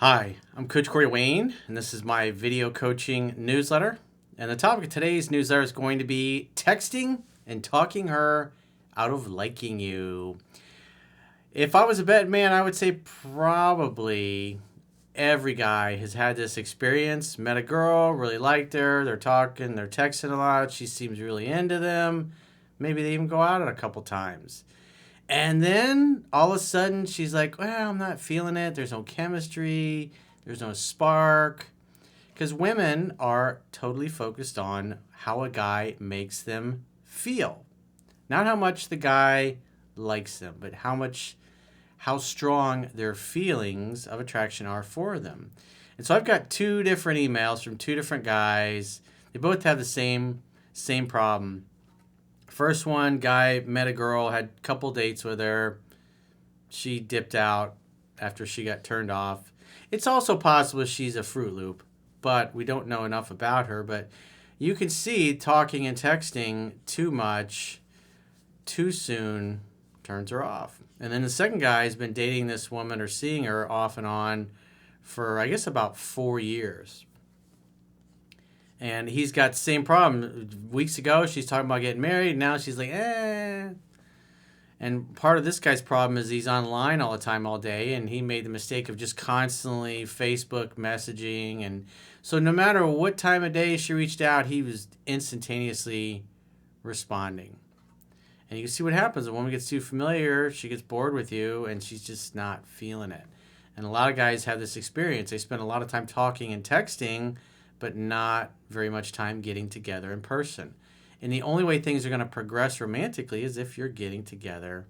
Hi, I'm Coach Corey Wayne, and this is my video coaching newsletter. And the topic of today's newsletter is going to be texting and talking her out of liking you. If I was a betting man, I would say probably every guy has had this experience. Met a girl, really liked her, they're talking, they're texting a lot, she seems really into them. Maybe they even go out a couple times. And then all of a sudden she's like, well, I'm not feeling it. There's no chemistry. There's no spark. Because women are totally focused on how a guy makes them feel. Not how much the guy likes them, but how strong their feelings of attraction are for them. And so I've got two different emails from two different guys. They both have the same problem. First one, guy met a girl, had a couple dates with her. She dipped out after she got turned off. It's also possible she's a Fruit Loop, but we don't know enough about her. But you can see talking and texting too much, too soon, turns her off. And then the second guy has been dating this woman or seeing her off and on for, I guess, about 4 years. And he's got the same problem. Weeks ago, she's talking about getting married. Now she's like, eh. And part of this guy's problem is he's online all the time, all day. And he made the mistake of just constantly Facebook messaging. And so no matter what time of day she reached out, he was instantaneously responding. And you can see what happens. When a woman gets too familiar, she gets bored with you, and she's just not feeling it. And a lot of guys have this experience. They spend a lot of time talking and texting, but not very much time getting together in person. And the only way things are going to progress romantically is if you're getting together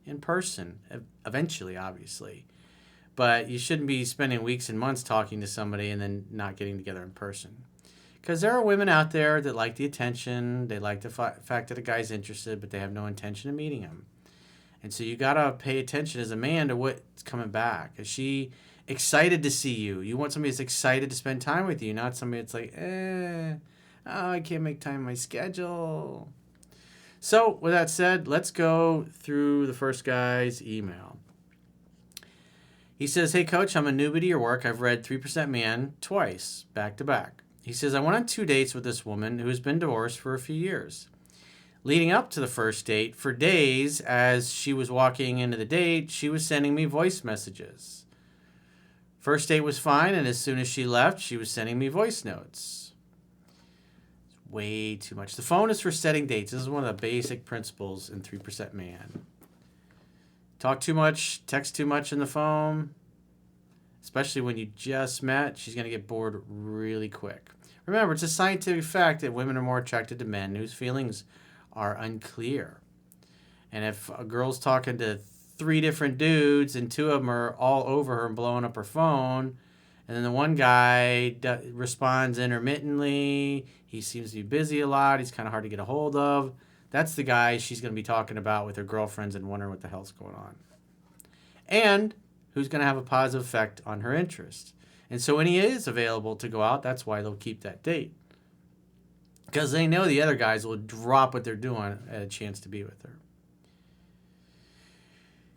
in person, eventually, obviously. But you shouldn't be spending weeks and months talking to somebody and then not getting together in person. Because there are women out there that like the attention, they like the fact that a guy's interested, but they have no intention of meeting him. And so you got to pay attention as a man to what's coming back. Is she excited to see you? You want somebody that's excited to spend time with you, not somebody that's like, I can't make time in my schedule. So with that said, let's go through the first guy's email. He says, hey, Coach, I'm a newbie to your work. I've read 3% Man twice, back to back. He says, I went on 2 dates with this woman who has been divorced for a few years. Leading up to the first date, for days, as she was walking into the date, she was sending me voice messages. First date was fine, and as soon as she left, she was sending me voice notes. It's way too much. The phone is for setting dates. This is one of the basic principles in 3% Man. Talk too much, text too much on the phone, especially when you just met, she's going to get bored really quick. Remember, it's a scientific fact that women are more attracted to men whose feelings are unclear. And if a girl's talking to 3 different dudes and 2 of them are all over her and blowing up her phone, and then the one guy responds intermittently, he seems to be busy a lot, he's kind of hard to get a hold of, that's the guy she's going to be talking about with her girlfriends and wondering what the hell's going on. And who's going to have a positive effect on her interest. And so when he is available to go out, that's why they'll keep that date. Because they know the other guys will drop what they're doing at a chance to be with her.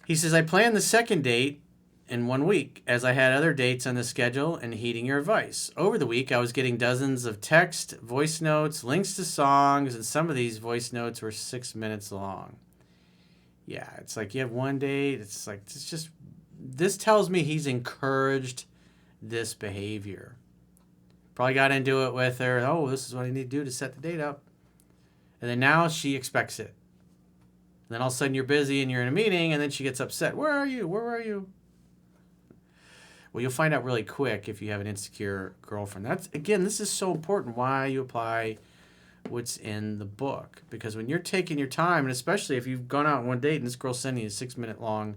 He says, I planned the second date in 1 week, as I had other dates on the schedule and heeding your advice. Over the week, I was getting dozens of text, voice notes, links to songs, and some of these voice notes were 6 minutes long. Yeah, it's like you have one date, this tells me he's encouraged this behavior. Probably got into it with her. Oh, this is what I need to do to set the date up. And then now she expects it. And then all of a sudden you're busy and you're in a meeting and then she gets upset. Where are you? Where were you? Well, you'll find out really quick if you have an insecure girlfriend. This is so important why you apply what's in the book. Because when you're taking your time, and especially if you've gone out on one date and this girl's sending you 6 minute long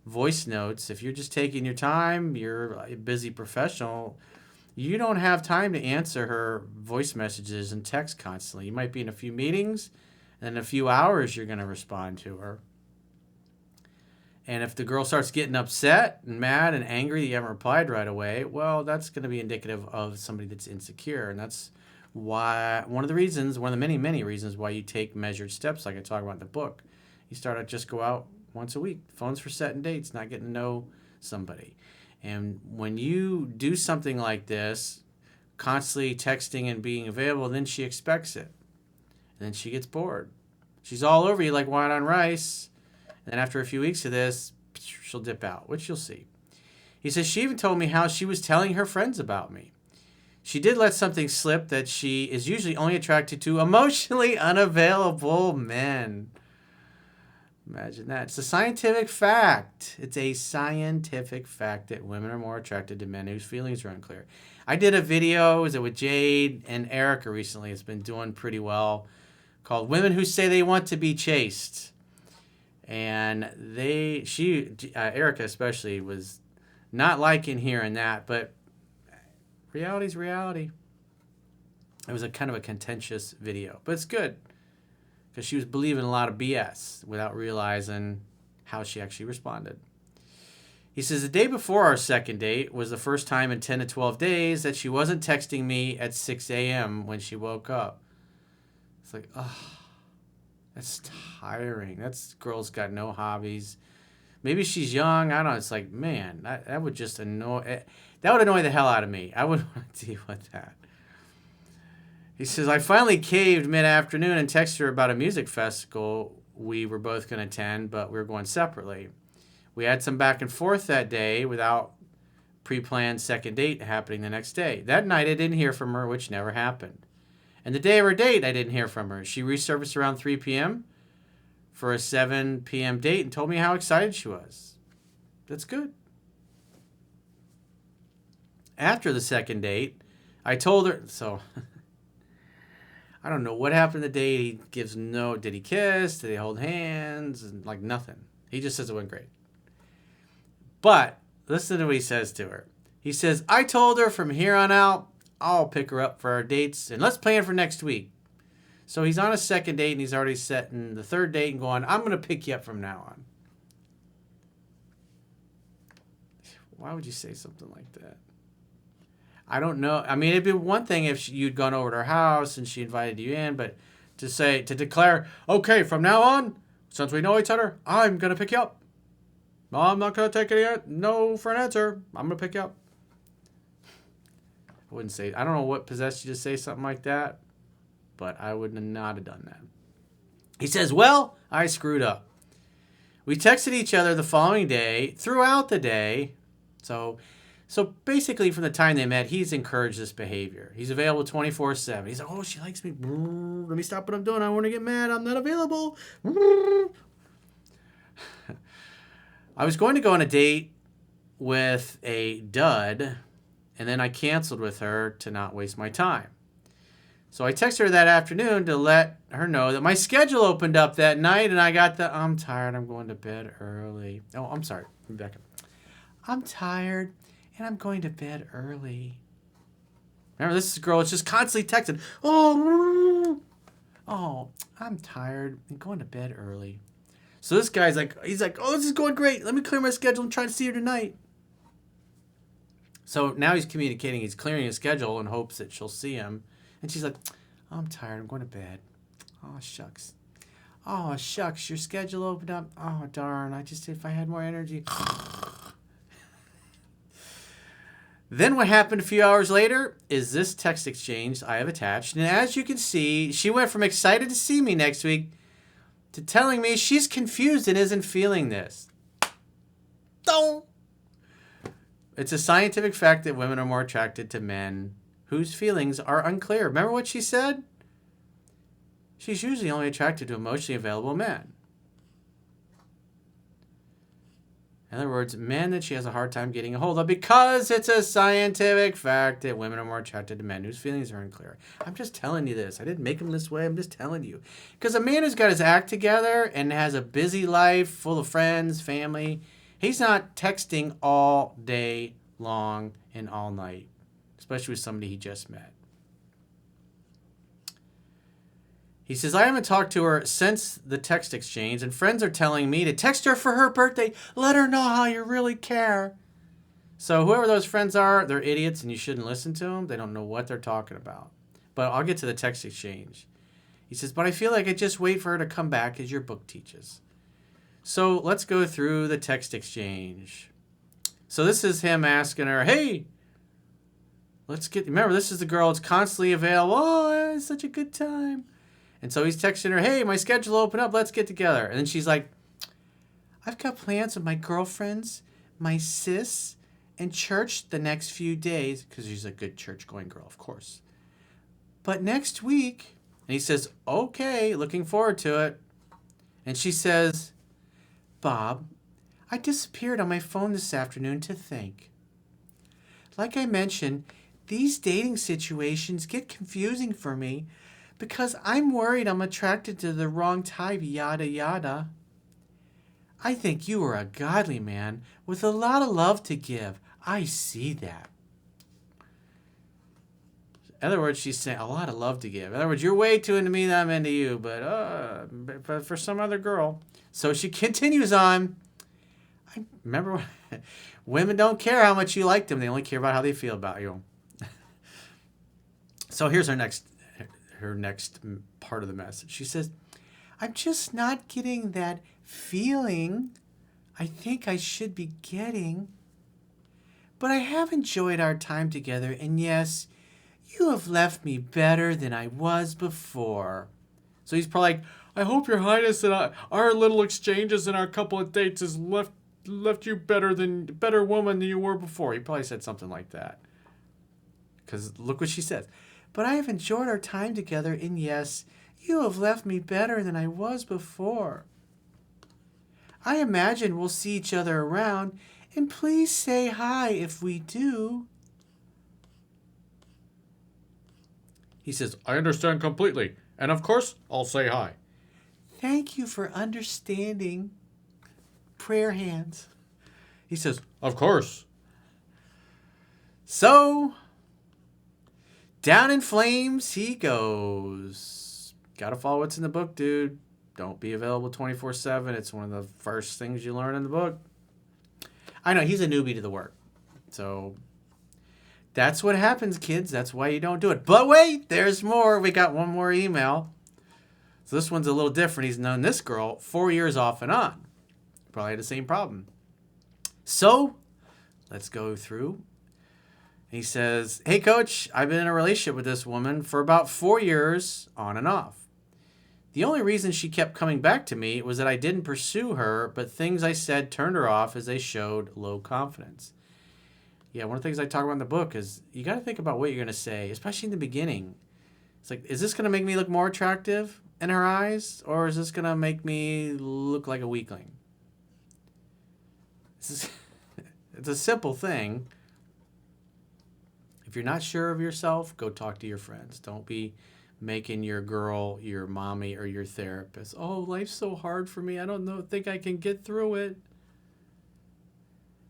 voice notes, if you're just taking your time, you're a busy professional, you don't have time to answer her voice messages and text constantly. You might be in a few meetings, and in a few hours you're going to respond to her. And if the girl starts getting upset and mad and angry that you haven't replied right away, well, that's going to be indicative of somebody that's insecure. And that's why one of the many, many reasons why you take measured steps like I talk about in the book. You start out, just go out once a week. Phones for setting dates, not getting to know somebody. And when you do something like this, constantly texting and being available, then she expects it. And then she gets bored. She's all over you like wine on rice. And then after a few weeks of this, she'll dip out, which you'll see. He says she even told me how she was telling her friends about me. She did let something slip that she is usually only attracted to emotionally unavailable men. Imagine that. It's a scientific fact. It's a scientific fact that women are more attracted to men whose feelings are unclear. I did a video, was it with Jade and Erica recently? It's been doing pretty well, called Women Who Say They Want to Be Chased. And Erica especially, was not liking hearing that, but reality's reality. It was a kind of a contentious video, but it's good because she was believing a lot of BS without realizing how she actually responded. He says the day before our second date was the first time in 10 to 12 days that she wasn't texting me at 6 a.m. when she woke up. It's like, oh, that's tiring. That's girl's got no hobbies. Maybe she's young. I don't know. It's like, man, that would just annoy. That would annoy the hell out of me. I wouldn't want to deal with that. He says, I finally caved mid-afternoon and texted her about a music festival we were both going to attend, but we were going separately. We had some back and forth that day without pre-planned second date happening the next day. That night, I didn't hear from her, which never happened. And the day of her date, I didn't hear from her. She resurfaced around 3 p.m. for a 7 p.m. date and told me how excited she was. That's good. After the second date, I told her, so I don't know what happened the date. He gives no, did he kiss? Did they hold hands? And like nothing. He just says it went great. But listen to what he says to her. He says, I told her from here on out, I'll pick her up for our dates and let's plan for next week. So he's on a second date and he's already setting the third date and going, I'm going to pick you up from now on. Why would you say something like that? I don't know. I mean, it'd be one thing if you'd gone over to her house and she invited you in, but to declare, okay, from now on, since we know each other, I'm going to pick you up. I'm not going to take any no for an answer. I'm going to pick you up. I wouldn't say, I don't know what possessed you to say something like that, but I would not have done that. He says, well, I screwed up. We texted each other the following day, throughout the day. So basically from the time they met, he's encouraged this behavior. He's available 24/7. He's like, oh, she likes me. Let me stop what I'm doing. I want to get mad. I'm not available. I was going to go on a date with a dud, and then I canceled with her to not waste my time. So I texted her that afternoon to let her know that my schedule opened up that night, and I got I'm tired. I'm going to bed early. Oh, I'm sorry. Let me back up. I'm tired, and I'm going to bed early. Remember, this is a girl that's just constantly texting. Oh, I'm tired and going to bed early. So this guy's like, he's like, oh, this is going great. Let me clear my schedule and try to see her tonight. So now he's communicating. He's clearing his schedule in hopes that she'll see him. And she's like, oh, I'm tired. I'm going to bed. Oh, shucks. Oh, shucks. Your schedule opened up. Oh, darn. If I had more energy. Then what happened a few hours later is this text exchange I have attached. And as you can see, she went from excited to see me next week to telling me she's confused and isn't feeling this. Don't. It's a scientific fact that women are more attracted to men whose feelings are unclear. Remember what she said? She's usually only attracted to emotionally available men. In other words, men that she has a hard time getting a hold of because it's a scientific fact that women are more attracted to men whose feelings are unclear. I'm just telling you this. I didn't make them this way. I'm just telling you. Because a man who's got his act together and has a busy life full of friends, family, he's not texting all day long and all night, especially with somebody he just met. He says, I haven't talked to her since the text exchange, and friends are telling me to text her for her birthday. Let her know how you really care. So whoever those friends are, they're idiots, and you shouldn't listen to them. They don't know what they're talking about. But I'll get to the text exchange. He says, but I feel like I just wait for her to come back as your book teaches. So let's go through the text exchange. So this is him asking her, hey, remember, this is the girl that's constantly available. Oh, it's such a good time. And so he's texting her, hey, my schedule opened up. Let's get together. And then she's like, I've got plans with my girlfriends, my sis, and church the next few days. Because she's a good church-going girl, of course. But next week, and he says, okay, looking forward to it. And she says, Bob, I disappeared on my phone this afternoon to think. Like I mentioned, these dating situations get confusing for me because I'm worried I'm attracted to the wrong type, yada yada. I think you are a godly man with a lot of love to give. I see that. In other words, she's saying a lot of love to give. In other words, you're way too into me that I'm into you, but for some other girl. So she continues on. I remember women don't care how much you like them. They only care about how they feel about you. So here's her next part of the message. She says, I'm just not getting that feeling I think I should be getting. But I have enjoyed our time together, and yes, you have left me better than I was before. So he's probably like, I hope your highness that our little exchanges and our couple of dates has left you better woman than you were before. He probably said something like that. Because look what she says. But I have enjoyed our time together, and yes, you have left me better than I was before. I imagine we'll see each other around, and please say hi if we do. He says, I understand completely, and of course, I'll say hi. Thank you for understanding. Prayer hands. He says, of course. So, down in flames he goes. Gotta follow what's in the book, dude. Don't be available 24/7. It's one of the first things you learn in the book. I know, he's a newbie to the work. So, that's what happens, kids. That's why you don't do it. But wait, there's more. We got one more email. So this one's a little different. He's known this girl 4 years off and on. Probably had the same problem. So, let's go through. He says, hey, coach, I've been in a relationship with this woman for about 4 years on and off. The only reason she kept coming back to me was that I didn't pursue her, but things I said turned her off as they showed low confidence. Yeah, one of the things I talk about in the book is you got to think about what you're going to say, especially in the beginning. It's like, is this going to make me look more attractive in her eyes, or is this going to make me look like a weakling? It's a simple thing. If you're not sure of yourself, go talk to your friends. Don't be making your girl your mommy or your therapist. Oh, life's so hard for me. I don't think I can get through it.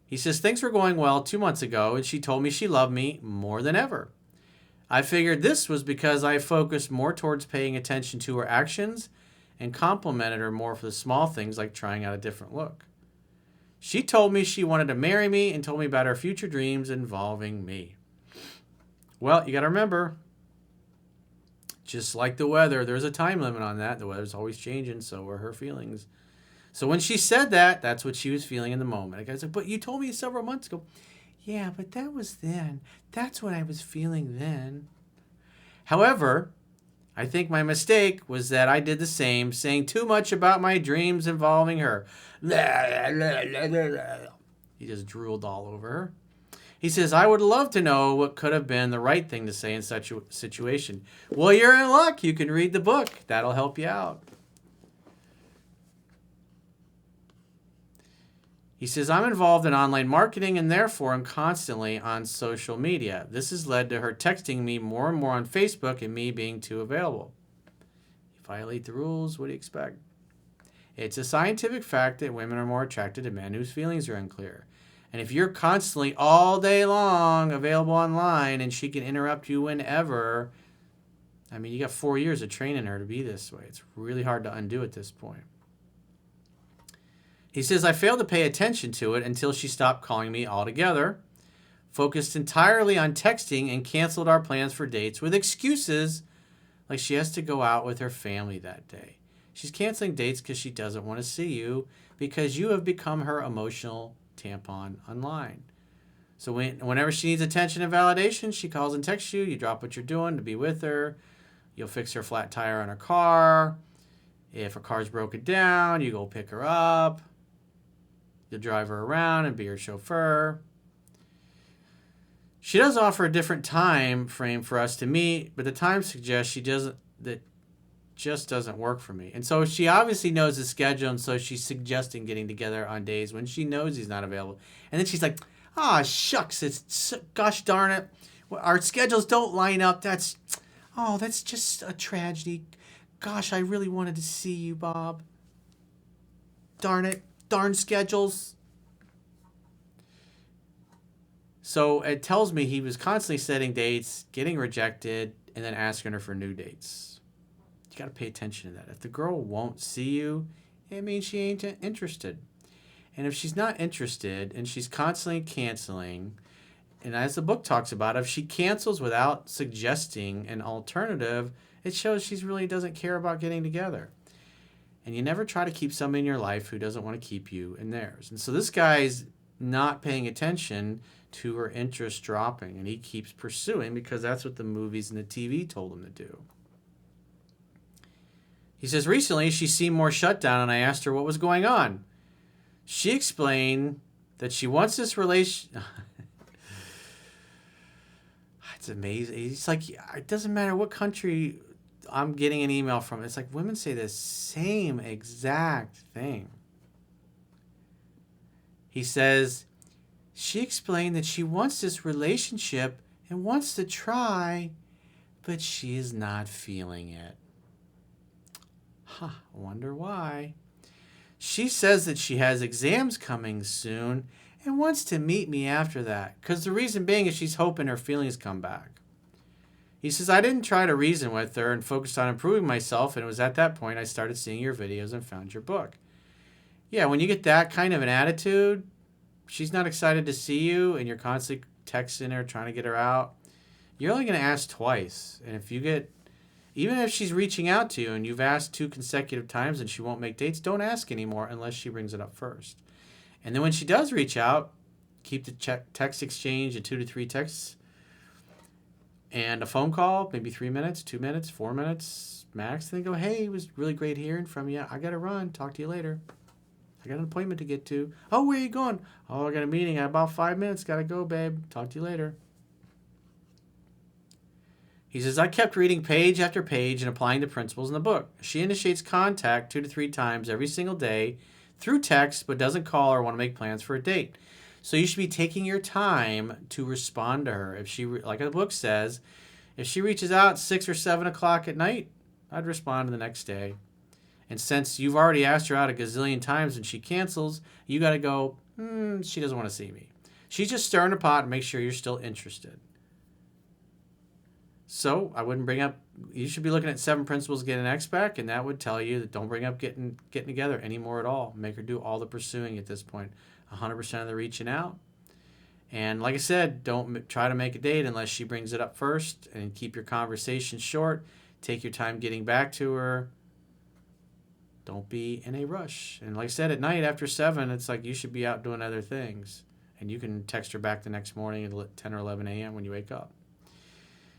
He says, things were going well 2 months ago, and she told me she loved me more than ever. I figured this was because I focused more towards paying attention to her actions and complimented her more for the small things like trying out a different look. She told me she wanted to marry me and told me about her future dreams involving me. Well, you got to remember, just like the weather, there's a time limit on that. The weather's always changing, so are her feelings. So when she said that, that's what she was feeling in the moment. The guy's like, but you told me several months ago. Yeah, but that was then. That's what I was feeling then. However, I think my mistake was that I did the same, saying too much about my dreams involving her. He just drooled all over her. He says, I would love to know what could have been the right thing to say in such a situation. Well, you're in luck. You can read the book. That'll help you out. He says, I'm involved in online marketing and therefore I'm constantly on social media. This has led to her texting me more and more on Facebook and me being too available. You violate the rules, what do you expect? It's a scientific fact that women are more attracted to men whose feelings are unclear. And if you're constantly all day long available online and she can interrupt you whenever, I mean, you got 4 years of training her to be this way. It's really hard to undo at this point. He says, I failed to pay attention to it until she stopped calling me altogether, focused entirely on texting, and canceled our plans for dates with excuses like she has to go out with her family that day. She's canceling dates because she doesn't want to see you because you have become her emotional tampon online. So whenever she needs attention and validation, she calls and texts you. You drop what you're doing to be with her. You'll fix her flat tire on her car. If her car's broken down, you go pick her up. You'll drive her around and be her chauffeur. She does offer a different time frame for us to meet, but the time suggests that just doesn't work for me. And so she obviously knows the schedule, and so she's suggesting getting together on days when she knows he's not available. And then she's like, "Ah, shucks, gosh darn it, our schedules don't line up. That's just a tragedy. Gosh, I really wanted to see you, Bob. Darn it, darn schedules." So it tells me he was constantly setting dates, getting rejected, and then asking her for new dates. You got to pay attention to that. If the girl won't see you, it means she ain't interested. And if she's not interested and she's constantly canceling, and as the book talks about, if she cancels without suggesting an alternative, it shows she really doesn't care about getting together. And you never try to keep somebody in your life who doesn't want to keep you in theirs. And so this guy's not paying attention to her interest dropping, and he keeps pursuing because that's what the movies and the TV told him to do. He says, recently she seemed more shut down, and I asked her what was going on. She explained that she wants this relation. It's amazing. It's like, it doesn't matter what country I'm getting an email from. It's like women say the same exact thing. He says, she explained that she wants this relationship and wants to try, but she is not feeling it. Wonder why. She says that she has exams coming soon and wants to meet me after that, because the reason being is she's hoping her feelings come back. He says, I didn't try to reason with her and focused on improving myself, and it was at that point I started seeing your videos and found your book. Yeah, when you get that kind of an attitude, she's not excited to see you, and you're constantly texting her, trying to get her out, you're only going to ask twice. And if you get, even if she's reaching out to you and you've asked 2 consecutive times and she won't make dates, don't ask anymore unless she brings it up first. And then when she does reach out, keep the text exchange at 2 to 3 texts and a phone call, maybe 3 minutes, 2 minutes, 4 minutes max. Then go, hey, it was really great hearing from you. I got to run. Talk to you later. I got an appointment to get to. Oh, where are you going? Oh, I got a meeting. I have about 5 minutes. Got to go, babe. Talk to you later. He says, I kept reading page after page and applying the principles in the book. She initiates contact 2 to 3 times every single day through text, but doesn't call or want to make plans for a date. So you should be taking your time to respond to her. If she, like the book says, if she reaches out 6 or 7 o'clock at night, I'd respond the next day. And since you've already asked her out a gazillion times and she cancels, you got to go, she doesn't want to see me. She's just stirring a pot and make sure you're still interested. So I wouldn't bring up, you should be looking at 7 principles to get an X back, and that would tell you that don't bring up getting together anymore at all. Make her do all the pursuing at this point, 100% of the reaching out. And like I said, don't try to make a date unless she brings it up first, and keep your conversation short. Take your time getting back to her. Don't be in a rush. And like I said, at night after 7, it's like you should be out doing other things. And you can text her back the next morning at 10 or 11 a.m. when you wake up.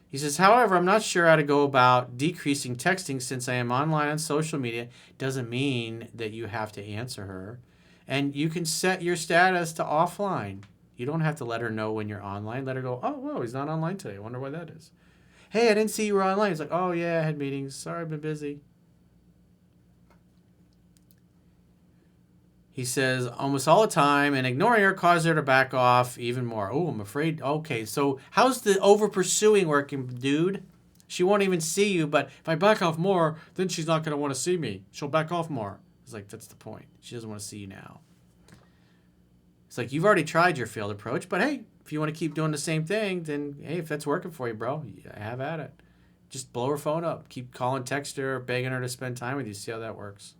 He says, however, I'm not sure how to go about decreasing texting since I am online on social media. Doesn't mean that you have to answer her. And you can set your status to offline. You don't have to let her know when you're online. Let her go, oh, whoa, he's not online today. I wonder why that is. Hey, I didn't see you were online. It's like, oh, yeah, I had meetings. Sorry, I've been busy. He says, almost all the time, and ignoring her causes her to back off even more. Oh, I'm afraid. Okay, so how's the over-pursuing working, dude? She won't even see you, but if I back off more, then she's not going to want to see me. She'll back off more. It's like, that's the point. She doesn't want to see you now. It's like, you've already tried your failed approach, but hey, if you want to keep doing the same thing, then hey, if that's working for you, bro, have at it. Just blow her phone up. Keep calling, text her, begging her to spend time with you. See how that works.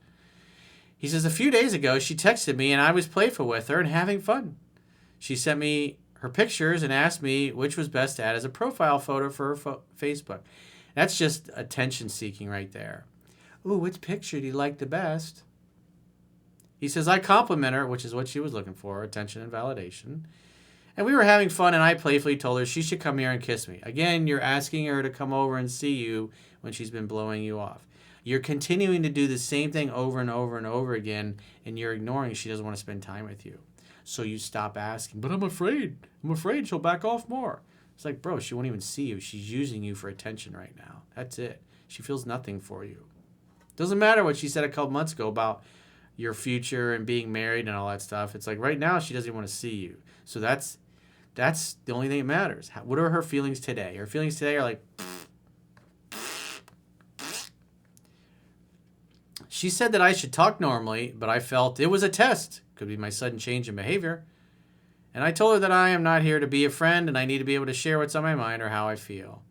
He says, a few days ago, she texted me and I was playful with her and having fun. She sent me her pictures and asked me which was best to add as a profile photo for her Facebook. That's just attention seeking right there. Ooh, which picture do you like the best? He says, I compliment her, which is what she was looking for, attention and validation. And we were having fun, and I playfully told her she should come here and kiss me. Again, you're asking her to come over and see you when she's been blowing you off. You're continuing to do the same thing over and over and over again, and you're ignoring she doesn't want to spend time with you. So you stop asking, but I'm afraid. I'm afraid she'll back off more. It's like, bro, she won't even see you. She's using you for attention right now. That's it. She feels nothing for you. Doesn't matter what she said a couple months ago about your future and being married and all that stuff. It's like right now she doesn't even want to see you. So that's the only thing that matters. What are her feelings today? Her feelings today are like, she said that I should talk normally, but I felt it was a test. Could be my sudden change in behavior. And I told her that I am not here to be a friend and I need to be able to share what's on my mind or how I feel.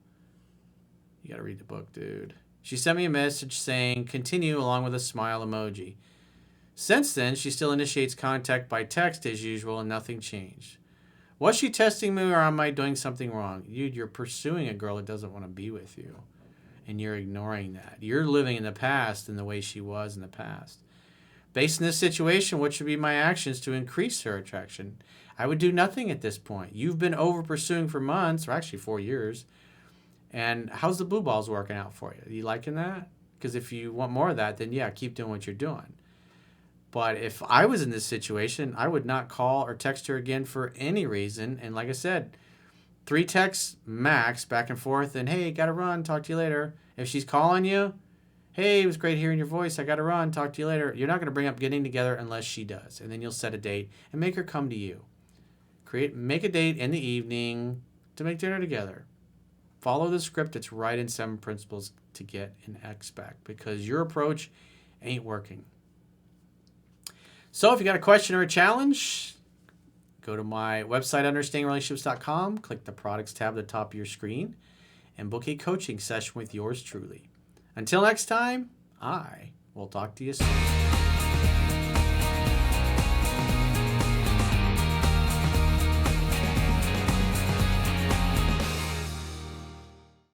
You got to read the book, dude. She sent me a message saying, continue, along with a smile emoji. Since then, she still initiates contact by text as usual and nothing changed. Was she testing me or am I doing something wrong? You're pursuing a girl that doesn't want to be with you. And you're ignoring that. You're living in the past in the way she was in the past. Based on this situation, what should be my actions to increase her attraction? I would do nothing at this point. You've been over pursuing for months, or actually 4 years. And how's the blue balls working out for you? Are you liking that? Because if you want more of that, then yeah, keep doing what you're doing. But if I was in this situation, I would not call or text her again for any reason. And like I said, 3 texts max back and forth. And hey, gotta run. Talk to you later. If she's calling you, hey, it was great hearing your voice. I gotta run. Talk to you later. You're not gonna bring up getting together unless she does. And then you'll set a date and make her come to you. Make a date in the evening to make dinner together. Follow the script that's right in 7 principles to get and expect, because your approach ain't working. So if you got a question or a challenge, go to my website, understandingrelationships.com, click the products tab at the top of your screen, and book a coaching session with yours truly. Until next time, I will talk to you soon.